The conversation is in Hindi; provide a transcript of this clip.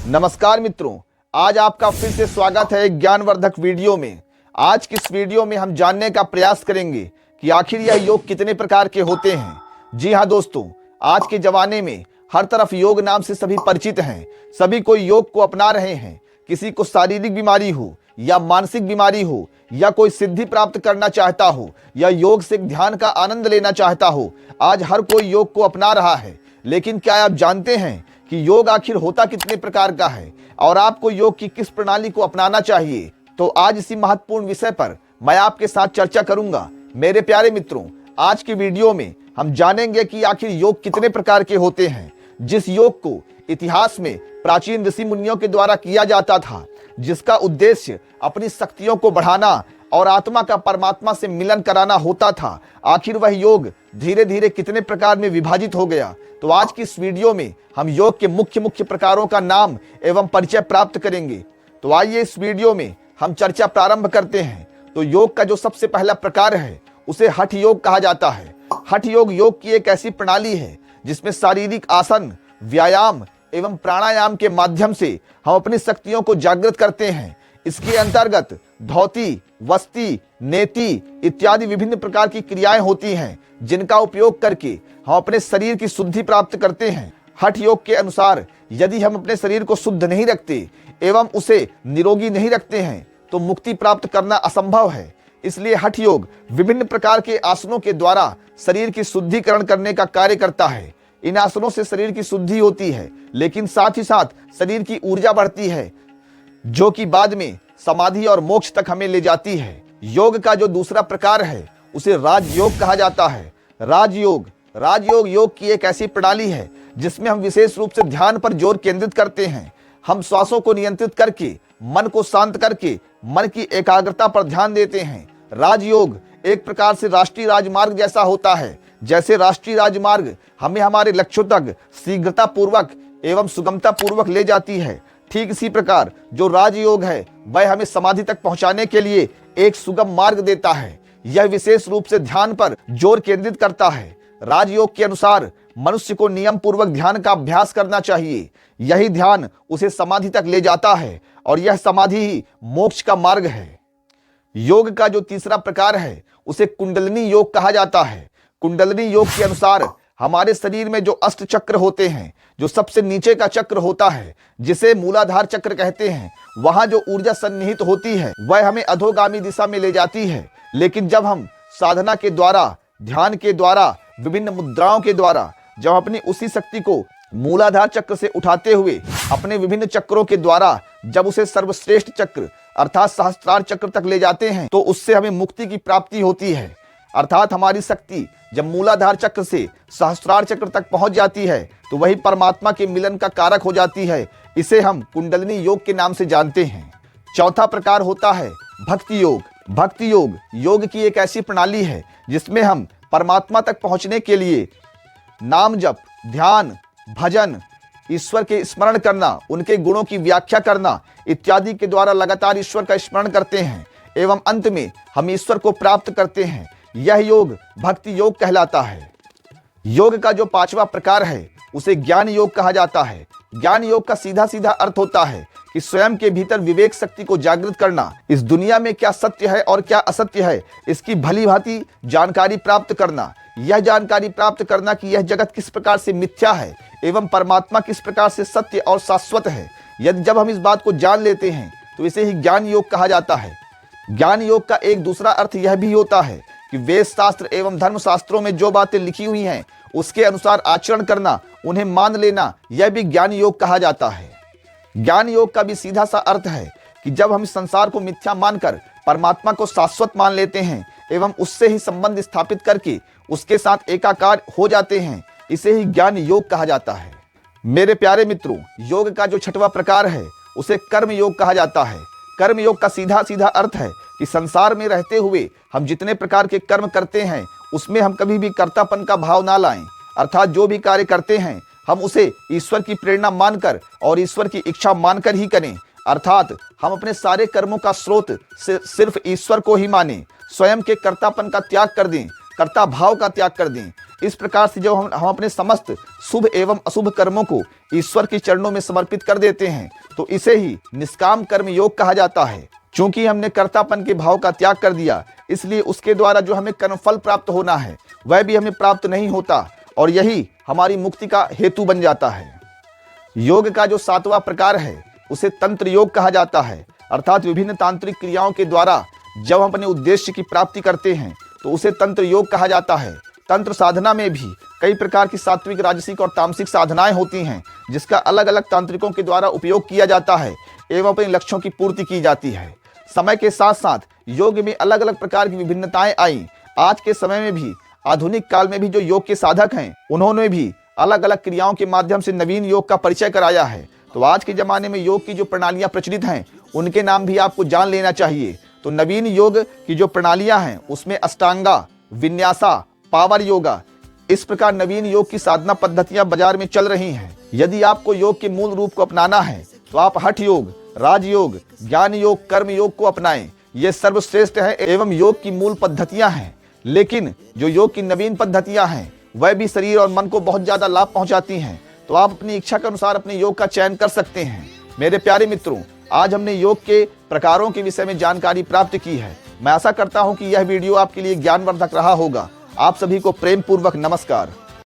नमस्कार मित्रों, आज आपका फिर से स्वागत है एक ज्ञानवर्धक वीडियो में। आज की इस वीडियो में हम जानने का प्रयास करेंगे कि आखिर यह योग कितने प्रकार के होते हैं। जी हाँ दोस्तों, आज के जमाने में हर तरफ योग नाम से सभी परिचित हैं। सभी कोई योग को अपना रहे हैं। किसी को शारीरिक बीमारी हो या मानसिक बीमारी हो या कोई सिद्धि प्राप्त करना चाहता हो या योग से ध्यान का आनंद लेना चाहता हो, आज हर कोई योग को अपना रहा है। लेकिन क्या आप जानते हैं कि योग आखिर होता कितने प्रकार का है और आपको योग की किस प्रणाली को अपनाना चाहिए? तो आज इसी महत्वपूर्ण विषय पर मैं आपके साथ चर्चा करूंगा। मेरे प्यारे मित्रों, आज की वीडियो में हम जानेंगे कि आखिर योग कितने प्रकार के होते हैं। जिस योग को इतिहास में प्राचीन ऋषि मुनियों के द्वारा किया जाता था, जिसका उद्देश्य अपनी शक्तियों को बढ़ाना और आत्मा का परमात्मा से मिलन कराना होता था, आखिर वह योग धीरे धीरे कितने प्रकार में विभाजित हो गया। तो आज की इस वीडियो में हम योग के मुख्य प्रकारों का नाम एवं परिचय प्राप्त करेंगे। तो आइए इस वीडियो में हम चर्चा प्रारंभ करते हैं। तो योग का जो सबसे पहला प्रकार है उसे हठ योग कहा जाता है। हठ योग की एक ऐसी प्रणाली है जिसमें शारीरिक आसन, व्यायाम एवं प्राणायाम के माध्यम से हम अपनी शक्तियों को जागृत करते हैं। इसके अंतर्गत धौती, वस्ती, नेति इत्यादि विभिन्न प्रकार की क्रियाएं होती हैं, जिनका उपयोग करके हम अपने शरीर की शुद्धि प्राप्त करते हैं। हठ योग के अनुसार यदि हम अपने शरीर को शुद्ध नहीं रखते एवं उसे निरोगी नहीं रखते हैं तो मुक्ति प्राप्त करना असंभव है। इसलिए हठ योग विभिन्न प्रकार के आसनों के द्वारा शरीर की शुद्धिकरण करने का कार्य करता है। इन आसनों से शरीर की शुद्धि होती है, लेकिन साथ ही साथ शरीर की ऊर्जा बढ़ती है, जो कि बाद में समाधि और मोक्ष तक हमें ले जाती है। योग का जो दूसरा प्रकार है उसे राजयोग कहा जाता है। राजयोग योग की एक ऐसी प्रणाली है जिसमें हम विशेष रूप से ध्यान पर जोर केंद्रित करते हैं। हम श्वासों को नियंत्रित करके, मन को शांत करके मन की एकाग्रता पर ध्यान देते हैं। राजयोग एक प्रकार से राष्ट्रीय राजमार्ग जैसा होता है। जैसे राष्ट्रीय राजमार्ग हमें हमारे लक्ष्यों तक शीघ्रता पूर्वक एवं सुगमता पूर्वक ले जाती है, ठीक इसी प्रकार जो राजयोग है वह हमें समाधि तक पहुंचाने के लिए एक सुगम मार्ग देता है। यह विशेष रूप से ध्यान पर जोर केंद्रित करता है। राजयोग के अनुसार मनुष्य को नियम पूर्वक ध्यान का अभ्यास करना चाहिए। यही ध्यान उसे समाधि तक ले जाता है और यह समाधि ही मोक्ष का मार्ग है। योग का जो तीसरा प्रकार है उसे कुंडलिनी योग कहा जाता है। कुंडलिनी योग के अनुसार हमारे शरीर में जो अष्ट चक्र होते हैं, जो सबसे नीचे का चक्र होता है जिसे मूलाधार चक्र कहते हैं, वहां जो ऊर्जा सन्निहित होती है वह हमें अधोगामी दिशा में ले जाती है। लेकिन जब हम साधना के द्वारा, ध्यान के द्वारा, विभिन्न मुद्राओं के द्वारा जब अपनी उसी शक्ति को मूलाधार चक्र से उठाते हुए अपने विभिन्न चक्रों के द्वारा जब उसे सर्वश्रेष्ठ चक्र अर्थात सहस्त्रार चक्र तक ले जाते हैं तो उससे हमें मुक्ति की प्राप्ति होती है। अर्थात हमारी शक्ति जब मूलाधार चक्र से सहस्त्रार चक्र तक पहुंच जाती है तो वही परमात्मा के मिलन का कारक हो जाती है। इसे हम कुंडलिनी योग के नाम से जानते हैं। चौथा प्रकार होता है भक्ति योग। भक्ति योग की एक ऐसी प्रणाली है जिसमें हम परमात्मा तक पहुंचने के लिए नाम जप, ध्यान, भजन, ईश्वर के स्मरण करना, उनके गुणों की व्याख्या करना इत्यादि के द्वारा लगातार ईश्वर का स्मरण करते हैं एवं अंत में हम ईश्वर को प्राप्त करते हैं। यह योग भक्ति योग कहलाता है। योग का जो पांचवा प्रकार है उसे ज्ञान योग कहा जाता है। ज्ञान योग का सीधा सीधा अर्थ होता है कि स्वयं के भीतर विवेक शक्ति को जागृत करना, इस दुनिया में क्या सत्य है और क्या असत्य है इसकी भली भांति जानकारी प्राप्त करना। यह जानकारी प्राप्त करना कि यह जगत किस प्रकार से मिथ्या है एवं परमात्मा किस प्रकार से सत्य और शाश्वत है। यदि जब हम इस बात को जान लेते हैं तो इसे ही ज्ञान योग कहा जाता है। ज्ञान योग का एक दूसरा अर्थ यह भी होता है कि वेद शास्त्र एवं धर्म शास्त्रों में जो बातें लिखी हुई हैं उसके अनुसार आचरण करना, उन्हें मान लेना, यह भी ज्ञान योग कहा जाता है। ज्ञान योग का भी सीधा सा अर्थ है कि जब हम इस संसार को मिथ्या मानकर परमात्मा को शाश्वत मान लेते हैं एवं उससे ही संबंध स्थापित करके उसके साथ एकाकार हो जाते हैं, इसे ही ज्ञान योग कहा जाता है। मेरे प्यारे मित्रों, योग का जो छठवां प्रकार है उसे कर्म योग कहा जाता है। कर्म योग का सीधा सीधा अर्थ है कि संसार में रहते हुए हम जितने प्रकार के कर्म करते हैं उसमें हम कभी भी कर्तापन का भाव ना लाएं। अर्थात जो भी कार्य करते हैं हम उसे ईश्वर की प्रेरणा मानकर और ईश्वर की इच्छा मानकर ही करें। अर्थात हम अपने सारे कर्मों का स्रोत सिर्फ ईश्वर को ही मानें। स्वयं के कर्तापन का त्याग कर दें, कर्ता भाव का त्याग कर दें इस प्रकार से जब हम अपने समस्त शुभ एवं अशुभ कर्मों को ईश्वर के चरणों में समर्पित कर देते हैं तो इसे ही निष्काम कर्म योग कहा जाता है। चूंकि हमने कर्तापन के भाव का त्याग कर दिया, इसलिए उसके द्वारा जो हमें कर्मफल प्राप्त होना है वह भी हमें प्राप्त नहीं होता और यही हमारी मुक्ति का हेतु बन जाता है। योग का जो 7वां प्रकार है उसे तंत्र योग कहा जाता है, अर्थात विभिन्न तांत्रिक क्रियाओं के द्वारा जब हम अपने उद्देश्य की प्राप्ति करते हैं तो उसे तंत्र योग कहा जाता है। तंत्र साधना में भी कई प्रकार की सात्विक, राजसिक और तामसिक साधनाएं होती हैं जिसका अलग अलग तांत्रिकों के द्वारा उपयोग किया जाता है एवं अपने लक्ष्यों की पूर्ति की जाती है। समय के साथ साथ योग में अलग अलग प्रकार की विभिन्नताएं आई। आज के समय में भी, आधुनिक काल में भी जो योग के साधक हैं उन्होंने भी अलग अलग क्रियाओं के माध्यम से नवीन योग का परिचय कराया है। तो आज के ज़माने में योग की जो प्रणालियाँ प्रचलित हैं उनके नाम भी आपको जान लेना चाहिए। तो नवीन योग की जो प्रणालियाँ हैं उसमें अष्टांगा, विन्यासा, पावर योगा, इस प्रकार नवीन योग की साधना पद्धतियाँ बाजार में चल रही हैं। यदि आपको योग के मूल रूप को अपनाना है तो आप हठ योग, राजयोग, ज्ञान योग, कर्म योग को अपनाएं। ये सर्वश्रेष्ठ है एवं योग की मूल पद्धतियाँ हैं। लेकिन जो योग की नवीन पद्धतियाँ हैं वह भी शरीर और मन को बहुत ज़्यादा लाभ पहुँचाती हैं। तो आप अपनी इच्छा के अनुसार अपने योग का चयन कर सकते हैं। मेरे प्यारे मित्रों, आज हमने योग के प्रकारों के विषय में जानकारी प्राप्त की है। मैं आशा करता हूँ कि यह वीडियो आपके लिए ज्ञानवर्धक रहा होगा। आप सभी को प्रेम पूर्वक नमस्कार।